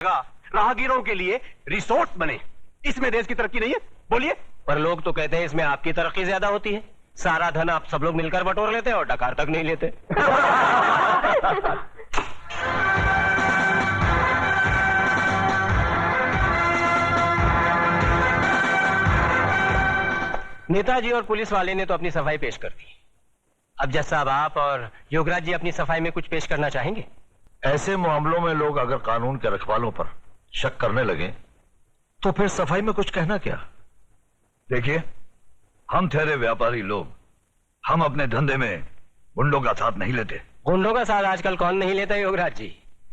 राहगीरों के लिए रिसोर्ट बने। इसमें देश की तरक्की नहीं है? बोलिए। पर लोग तो कहते हैं इसमें आपकी तरक्की ज्यादा होती है। सारा धन आप सब लोग मिलकर बटोर लेते हैं और डकार तक नहीं लेते। नेताजी और पुलिस वाले ने तो अपनी सफाई पेश कर दी। अब जज साहब, आप और योगराज जी अपनी सफाई में कुछ पेश करना चाहेंगे? ऐसे मामलों में लोग अगर कानून के रखवालों पर शक करने लगे तो फिर सफाई में कुछ कहना क्या। देखिए, हम ठहरे व्यापारी लोग, हम अपने धंधे में गुंडों का साथ नहीं लेते। गुंडों का साथ आजकल कौन नहीं लेता योगराज जी?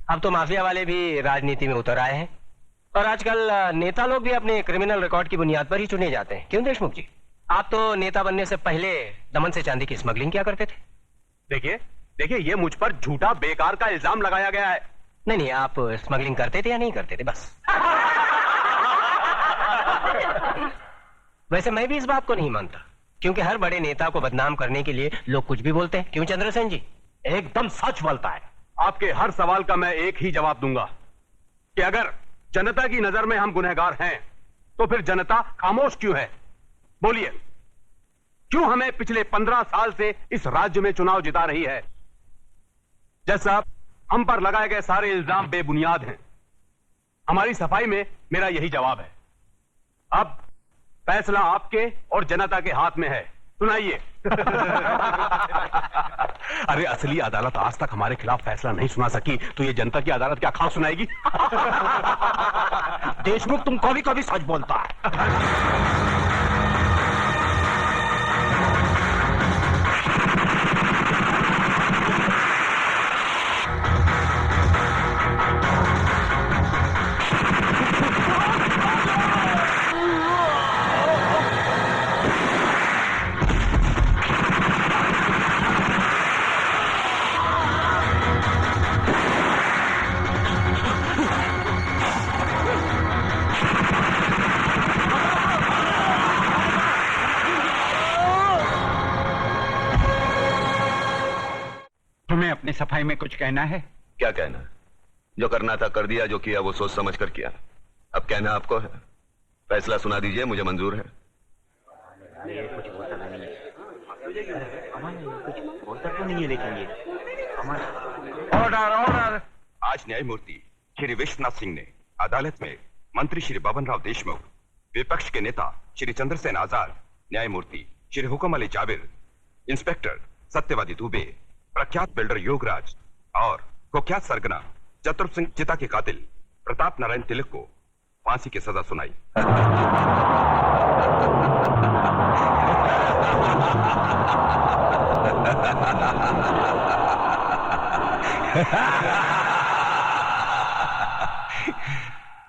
अब तो माफिया वाले भी राजनीति में उतर आए हैं और आजकल नेता लोग भी अपने क्रिमिनल रिकॉर्ड की बुनियाद पर ही चुने जाते हैं। क्यों देशमुख जी, आप तो नेता बनने से पहले दमन से चांदी की स्मगलिंग क्या करते थे? देखिए ये मुझ पर झूठा बेकार का इल्जाम लगाया गया है। नहीं, आप स्मगलिंग करते थे या नहीं करते थे? बस। वैसे मैं भी इस बात को नहीं मानता, क्योंकि हर बड़े नेता को बदनाम करने के लिए लोग कुछ भी बोलते हैं। क्यों चंद्रसेन जी? एकदम सच बोलता है। आपके हर सवाल का मैं एक ही जवाब दूंगा कि अगर जनता की नजर में हम गुनहगार हैं तो फिर जनता खामोश क्यों है? बोलिए, क्यों हमें पिछले 15 साल से इस राज्य में चुनाव जिता रही है? जज साहब, हम पर लगाए गए सारे इल्जाम बेबुनियाद हैं। हमारी सफाई में मेरा यही जवाब है। अब फैसला आपके और जनता के हाथ में है। सुनाइए। अरे असली अदालत आज तक हमारे खिलाफ फैसला नहीं सुना सकी तो ये जनता की अदालत क्या खास सुनाएगी? देशमुख, तुम कभी कभी सच बोलता है। तुम्हें अपनी सफाई में कुछ कहना है? क्या कहना? जो करना था कर दिया, जो किया वो सोच समझ कर किया। अब कहना आपको है। फैसला सुना दीजिए, मुझे मंजूर है। Order order. आज न्यायमूर्ति श्री विश्वनाथ सिंह ने अदालत में मंत्री श्री बबन राव देशमुख, विपक्ष के नेता श्री चंद्रसेन आजाद, न्यायमूर्ति श्री हुकम अली जाबिर, इंस्पेक्टर सत्यवादी दुबे, प्रख्यात बिल्डर योगराज और कुख्यात सरगना चतुर सिंह चिता के कातिल प्रताप नारायण तिलक को फांसी की सजा सुनाई।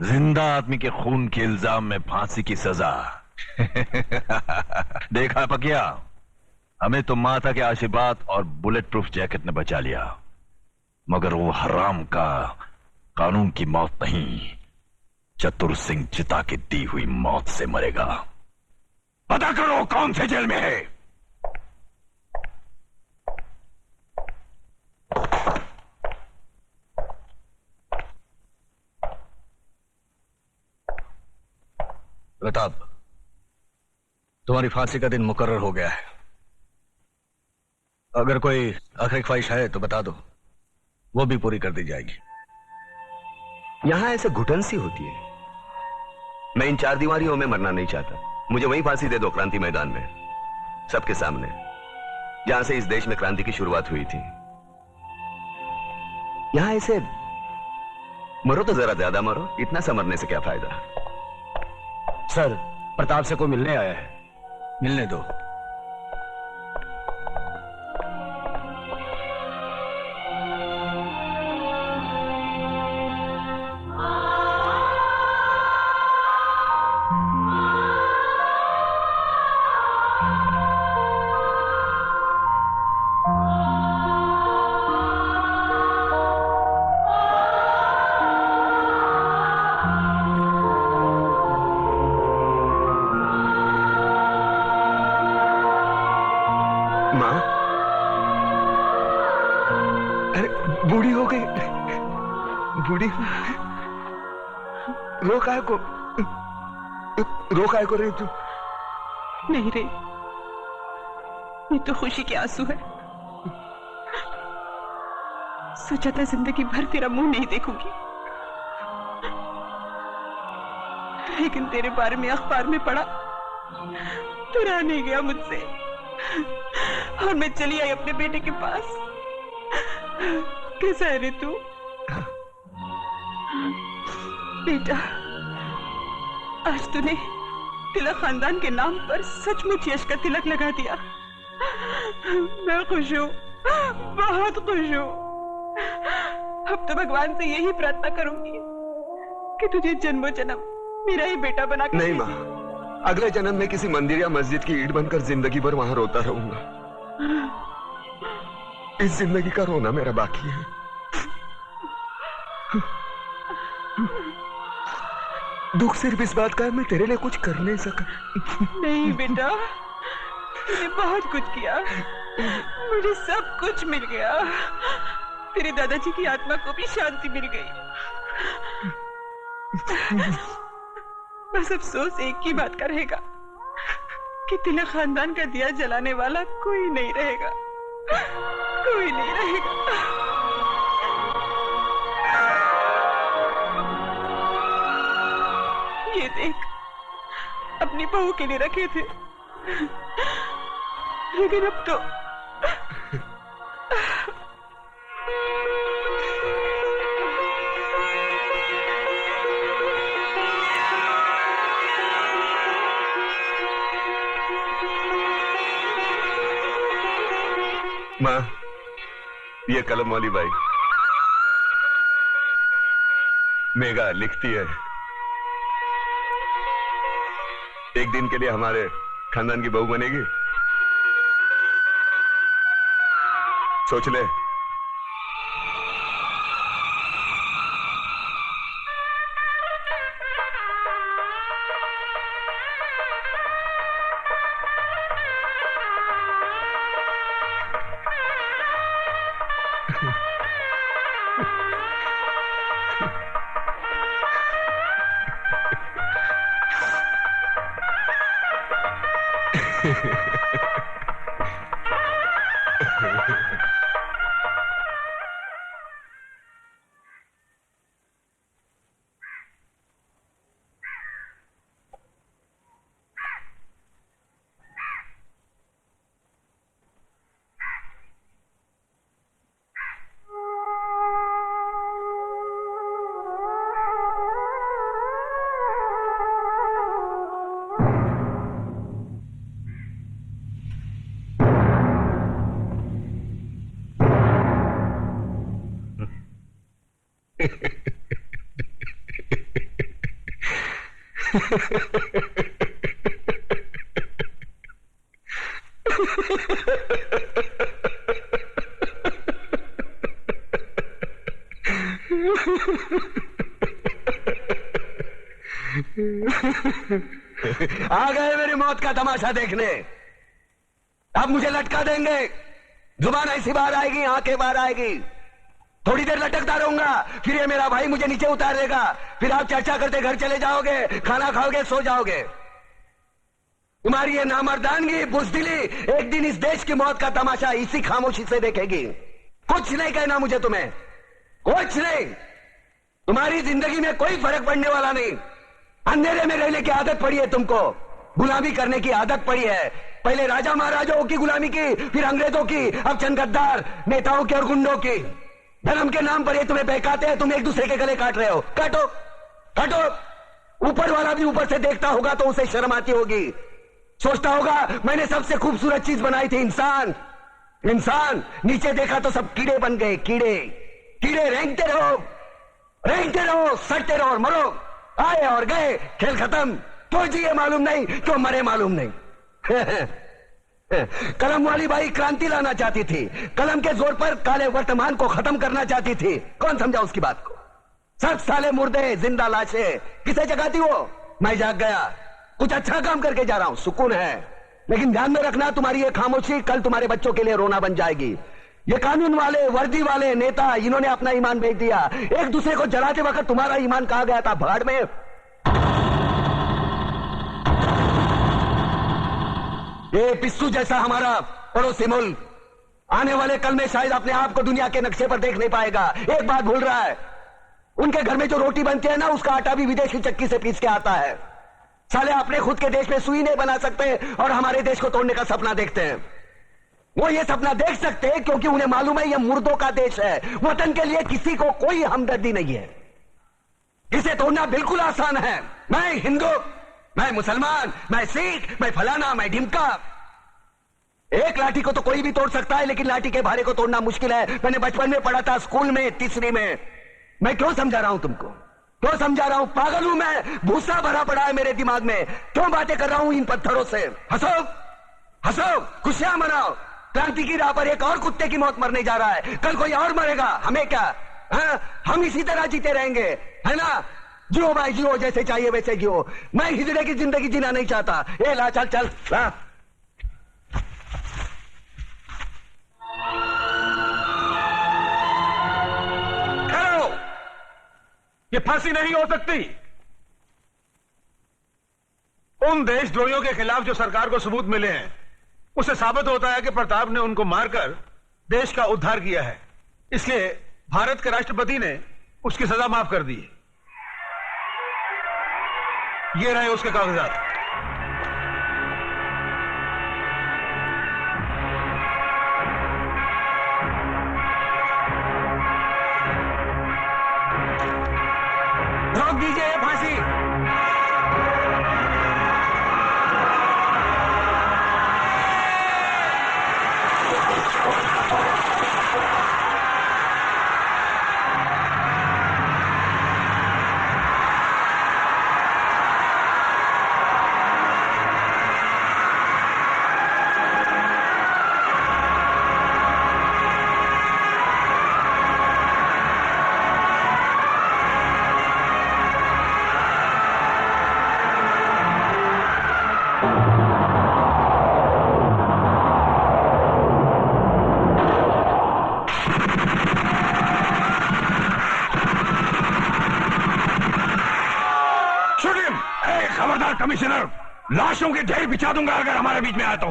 जिंदा आदमी के खून के इल्जाम में फांसी की सजा। देखा पकिया, हमें तो माता के आशीर्वाद और बुलेट प्रूफ जैकेट ने बचा लिया, मगर वो हराम का कानून की मौत नहीं, चतुर सिंह चिता की दी हुई मौत से मरेगा। पता करो कौन से जेल में है। प्रताप, तुम्हारी फांसी का दिन मुकर्रर हो गया है। अगर कोई आखिरी ख्वाहिश है तो बता दो, वो भी पूरी कर दी जाएगी। यहां ऐसे घुटन सी होती है। मैं इन 4 दीवारियों में मरना नहीं चाहता। मुझे वहीं फांसी दे दो, क्रांति मैदान में, सबके सामने, जहां से इस देश में क्रांति की शुरुआत हुई थी। यहां ऐसे मरो तो जरा ज्यादा मरो, इतना सा मरने से क्या फायदा? सर, प्रताप से कोई मिलने आया है, मिलने दो। मां, अरे बूढ़ी हो गई, बूढ़ी। रोकाए को रही तू? नहीं रे, ये तो खुशी के आंसू है। सोचा था जिंदगी भर तेरा मुंह नहीं देखूंगी, लेकिन तेरे बारे में अखबार में पढ़ा तो रहा नहीं गया मुझसे, और मैं चली आई अपने बेटे के पास। कैसा है रे तू? बेटा, आज तूने तिलक खानदान के नाम पर सचमुच यश का तिलक लगा दिया। मैं खुश हूँ, बहुत खुश हूँ। अब तो भगवान से यही प्रार्थना करूंगी कि तुझे जन्मों जन्म मेरा ही बेटा बना कर। नहीं माँ, अगले जन्म में किसी मंदिर या मस्जिद की ईंट बनकर जिंदगी भर वहां रोता रहूंगा। इस जिंदगी का रोना मेरा बाकी है। दुख सिर्फ इस बात का है मैं तेरे लिए कुछ कर नहीं सका। नहीं बेटा, तूने बहुत कुछ किया, मुझे सब कुछ मिल गया। तेरे दादाजी की आत्मा को भी शांति मिल गई। बस अफसोस एक ही बात का रहेगा कि तिलक खानदान का दिया जलाने वाला कोई नहीं रहेगा, कोई नहीं रहेगा। ये देख, अपनी बहू के लिए रखे थे, लेकिन अब तो माँ, ये कलम वाली बाई मेघा लिखती है, एक दिन के लिए हमारे खानदान की बहू बनेगी। सोच ले। आ गए मेरी मौत का तमाशा देखने। अब मुझे लटका देंगे, जुबान ऐसी बाहर आएगी, आंखें बाहर आएगी। थोड़ी देर लटकता रहूंगा, फिर ये मेरा भाई मुझे नीचे उतार देगा, फिर आप चर्चा करते घर चले जाओगे, खाना खाओगे, सो जाओगे। तुम्हारी ये नामर्दानगी, बुज़दिली एक दिन इस देश की मौत का तमाशा इसी खामोशी से देखेगी। कुछ नहीं कहना मुझे, तुम्हें कुछ नहीं। तुम्हारी जिंदगी में कोई फर्क पड़ने वाला नहीं। अंधेरे में रहने की आदत पड़ी है तुमको, गुलामी करने की आदत पड़ी है। पहले राजा महाराजाओं की गुलामी की, फिर अंग्रेजों की, अब चंद गद्दार नेताओं की और गुंडों की। धर्म के नाम पर ये तुम्हें बहकाते हैं, तुम एक दूसरे के गले काट रहे हो। काटो काटो। ऊपर वाला भी ऊपर से देखता होगा तो उसे शर्म आती होगी, सोचता होगा मैंने सबसे खूबसूरत चीज बनाई थी, इंसान। इंसान नीचे देखा तो सब कीड़े बन गए, कीड़े कीड़े। रेंगते रहो, सटते रहो और मरो। आए और गए, खेल खत्म। क्यों जिए मालूम नहीं, क्यों मरे मालूम नहीं। कलम वाली बाई क्रांति लाना चाहती थी, कलम के जोर पर काले वर्तमान को खत्म करना चाहती थी। कौन समझा उसकी बात को? सब साले मुर्दे, जिंदा लाशें। किसे जगाती वो? मैं जाग गया, कुछ अच्छा काम करके जा रहा हूं, सुकून है। लेकिन ध्यान में रखना, तुम्हारी ये खामोशी कल तुम्हारे बच्चों के लिए रोना बन जाएगी। ये कानून वाले, वर्दी वाले नेता, इन्होंने अपना ईमान बेच दिया। एक दूसरे को जलाते वक्त तुम्हारा ईमान कहां गया था? भाड़ में। ये पिस्सू जैसा हमारा पड़ोसी मुल्क आने वाले कल में शायद अपने आप को दुनिया के नक्शे पर देख नहीं पाएगा। एक बात भूल रहा है, उनके घर में जो रोटी बनती है ना, उसका आटा भी विदेशी चक्की से पीस के आता है। साले अपने खुद के देश में सुई नहीं बना सकते और हमारे देश को तोड़ने का सपना देखते हैं। वो ये सपना देख सकते हैं क्योंकि उन्हें मालूम है ये मुर्दों का देश है। वतन के लिए किसी को कोई हमदर्दी नहीं है। इसे तोड़ना बिल्कुल आसान है। मैं हिंदू, मैं मुसलमान, मैं सिख, मैं फलाना, मैं ढिमका। एक लाठी को तो कोई भी तोड़ सकता है, लेकिन लाठी के भारे को तोड़ना मुश्किल है। मैंने बचपन में पढ़ा था, स्कूल में, तीसरी में। मैं क्यों समझा रहा हूं तुमको? क्यों समझा रहा हूं? पागल हूं मैं? भूसा भरा पड़ा है मेरे दिमाग में। क्यों बातें कर रहा हूं इन पत्थरों से? हंसो, हंसो, खुशियां मनाओ। क्रांति की राह पर एक और कुत्ते की मौत मरने जा रहा है। कल कोई और मरेगा, हमें क्या? हम इसी तरह जीते रहेंगे, है ना? जियो भाई जियो, जैसे चाहिए वैसे जियो। मैं हिजड़े की जिंदगी जीना नहीं चाहता। ए ला, चल चल ला। ये फांसी नहीं हो सकती। उन देशद्रोहियों के खिलाफ जो सरकार को सबूत मिले हैं, उससे साबित होता है कि प्रताप ने उनको मारकर देश का उद्धार किया है। इसलिए भारत के राष्ट्रपति ने उसकी सजा माफ कर दी है। ये रहे उसके कागजात। रोक दीजिए फांसी। खबरदार कमिश्नर, लाशों के ढेर बिछा दूंगा अगर हमारे बीच में आया तो।